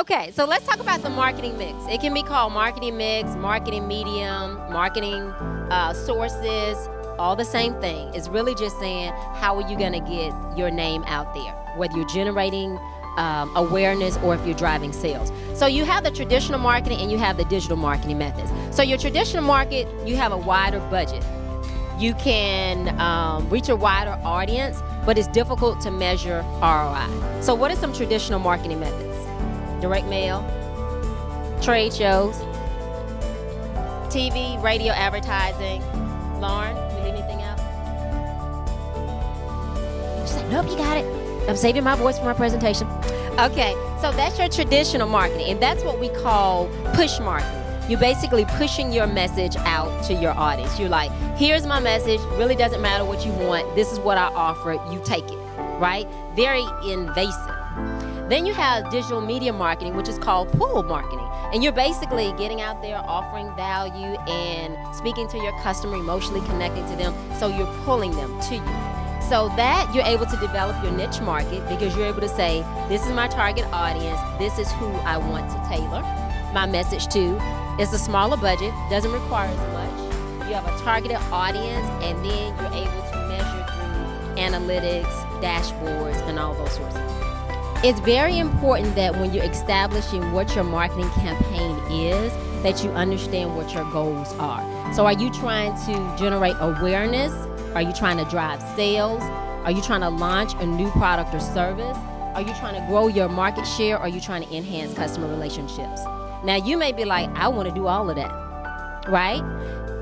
Okay, so let's talk about the marketing mix. It can be called marketing mix, marketing medium, marketing sources, all the same thing. It's really just saying how are you going to get your name out there, whether you're generating awareness or if you're driving sales. So you have the traditional marketing and you have the digital marketing methods. So your traditional market, you have a wider budget. You can reach a wider audience, but it's difficult to measure ROI. So what are some traditional marketing methods? Direct mail, trade shows, TV, radio advertising. Lauren, we leave anything out? You said, nope, you got it. I'm saving my voice for my presentation. Okay, so that's your traditional marketing, and that's what we call push marketing. You're basically pushing your message out to your audience. You're like, here's my message, really doesn't matter what you want, this is what I offer, you take it, right? Very invasive. Then you have digital media marketing, which is called pull marketing. And you're basically getting out there, offering value and speaking to your customer, emotionally connecting to them, so you're pulling them to you. So that you're able to develop your niche market because you're able to say, this is my target audience, this is who I want to tailor my message to. It's a smaller budget, doesn't require as much. You have a targeted audience, and then you're able to measure through analytics, dashboards, and all those sorts of things. It's very important that when you're establishing what your marketing campaign is, that you understand what your goals are. So are you trying to generate awareness? Are you trying to drive sales? Are you trying to launch a new product or service? Are you trying to grow your market share? Or are you trying to enhance customer relationships? Now you may be like, I want to do all of that, right?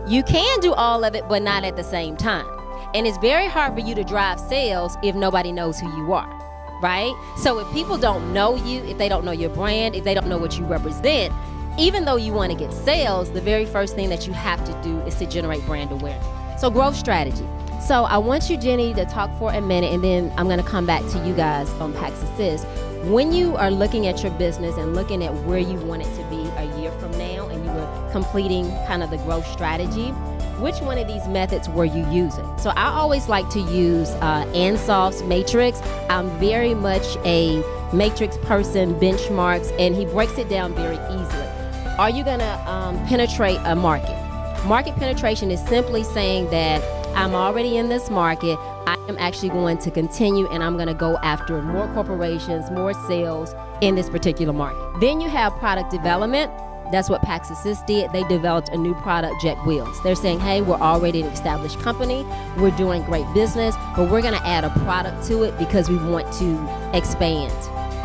You can do all of it, but not at the same time. And it's very hard for you to drive sales if nobody knows who you are. Right? So if people don't know you, if they don't know your brand, if they don't know what you represent, even though you want to get sales, the very first thing that you have to do is to generate brand awareness. So growth strategy. So I want you, Jenny, to talk for a minute, and then I'm going to come back to you guys on PAX Assist. When you are looking at your business and looking at where you want it to be a year from now, and you were completing kind of the growth strategy, which one of these methods were you using? So I always like to use Ansoff's matrix. I'm very much a matrix person, benchmarks, and he breaks it down very easily. Are you gonna penetrate a market? Market penetration is simply saying that I'm already in this market. I am actually going to continue, and I'm gonna go after more corporations, more sales in this particular market. Then you have product development. That's what PAX Assist did. They developed a new product, Jet Wheels. They're saying, hey, we're already an established company. We're doing great business, but we're gonna add a product to it because we want to expand.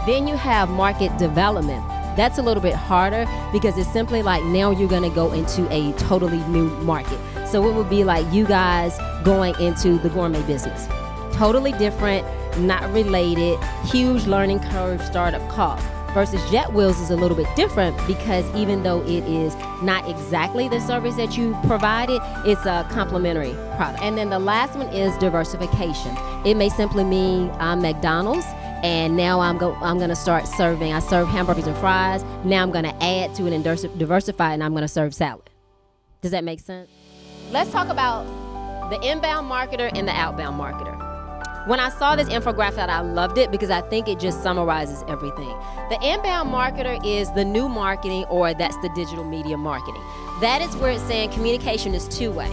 Then you have market development. That's a little bit harder because it's simply like now you're gonna go into a totally new market. So it would be like you guys going into the gourmet business. Totally different, not related, huge learning curve, startup cost. Versus Jet Wheels is a little bit different because even though it is not exactly the service that you provided, it's a complementary product. And then the last one is diversification. It may simply mean I'm McDonald's, and now I'm going to start serving. I serve hamburgers and fries. Now I'm going to add to it and diversify, and I'm going to serve salad. Does that make sense? Let's talk about the inbound marketer and the outbound marketer. When I saw this infographic, I loved it because I think it just summarizes everything. The inbound marketer is the new marketing, or that's the digital media marketing. That is where it's saying communication is two-way,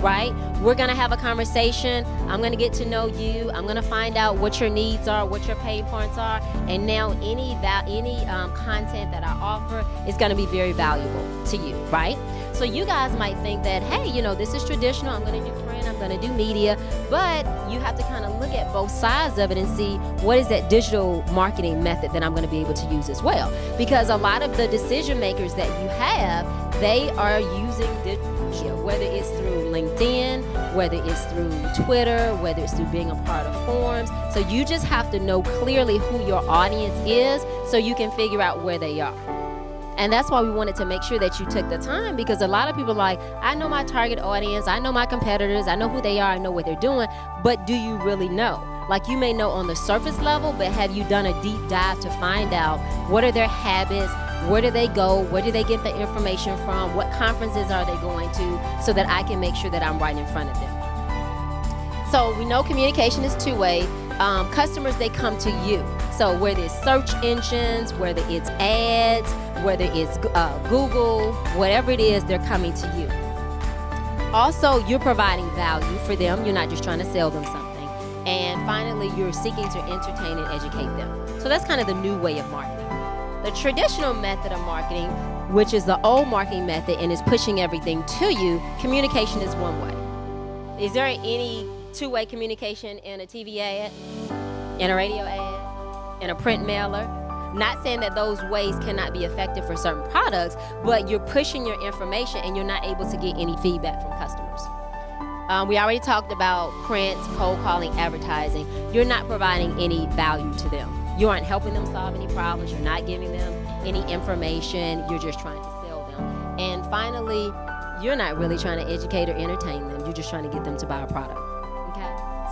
right? We're gonna have a conversation. I'm gonna get to know you. I'm gonna find out what your needs are, what your pain points are, and now any content that I offer is gonna be very valuable to you, right? So you guys might think that, hey, this is traditional. I'm gonna do print, I'm gonna do media, but you have to kind of look at both sides of it and see what is that digital marketing method that I'm gonna be able to use as well. Because a lot of the decision makers that you have, they are using digital media, whether it's through LinkedIn, whether it's through Twitter, whether it's through being a part of forums. So you just have to know clearly who your audience is so you can figure out where they are. And that's why we wanted to make sure that you took the time, because a lot of people are like, I know my target audience, I know my competitors, I know who they are, I know what they're doing, but do you really know? Like, you may know on the surface level, but have you done a deep dive to find out what are their habits, where do they go, where do they get the information from, what conferences are they going to, so that I can make sure that I'm right in front of them. So we know communication is two-way. customers, they come to you. So whether it's search engines, whether it's ads, whether it's Google, whatever it is, they're coming to you. Also, you're providing value for them. You're not just trying to sell them something. And finally, you're seeking to entertain and educate them. So that's kind of the new way of marketing. The traditional method of marketing, which is the old marketing method and is pushing everything to you, communication is one way. Is there any two-way communication in a TV ad, in a radio ad, in a print mailer? Not saying that those ways cannot be effective for certain products, but you're pushing your information and you're not able to get any feedback from customers. We already talked about print, cold calling, advertising. You're not providing any value to them. You aren't helping them solve any problems. You're not giving them any information. You're just trying to sell them. And finally, you're not really trying to educate or entertain them. You're just trying to get them to buy a product.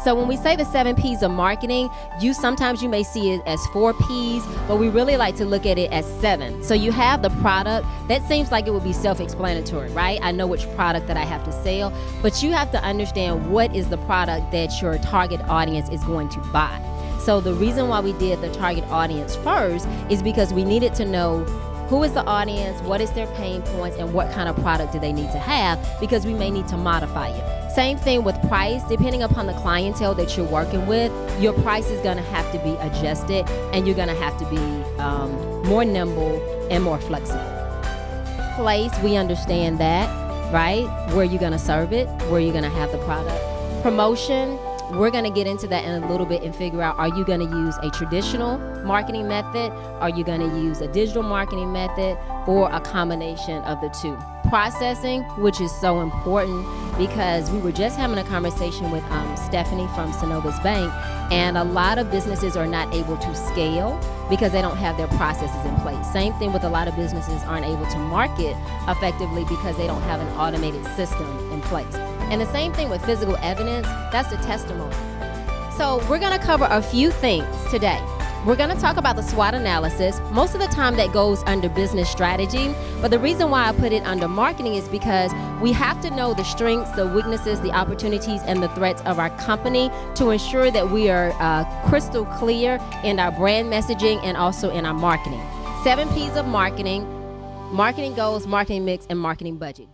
So when we say the 7 P's of marketing, sometimes you may see it as 4 P's, but we really like to look at it as 7. So you have the product. That seems like it would be self-explanatory, right? I know which product that I have to sell, but you have to understand what is the product that your target audience is going to buy. So the reason why we did the target audience first is because we needed to know who is the audience, what is their pain points, and what kind of product do they need to have, because we may need to modify it. Same thing with price. Depending upon the clientele that you're working with, your price is going to have to be adjusted, and you're going to have to be more nimble and more flexible. Place, we understand that, right? Where you're going to serve it, where you're going to have the product. Promotion, we're going to get into that in a little bit and figure out, are you going to use a traditional marketing method? Are you going to use a digital marketing method, or a combination of the two? Processing, which is so important, because we were just having a conversation with Stephanie from Synovus Bank, and a lot of businesses are not able to scale because they don't have their processes in place. Same thing with a lot of businesses aren't able to market effectively because they don't have an automated system in place. And the same thing with physical evidence, that's the testimony. So we're going to cover a few things today. We're going to talk about the SWOT analysis. Most of the time that goes under business strategy, but the reason why I put it under marketing is because we have to know the strengths, the weaknesses, the opportunities, and the threats of our company to ensure that we are crystal clear in our brand messaging and also in our marketing. 7 P's of marketing: marketing goals, marketing mix, and marketing budget.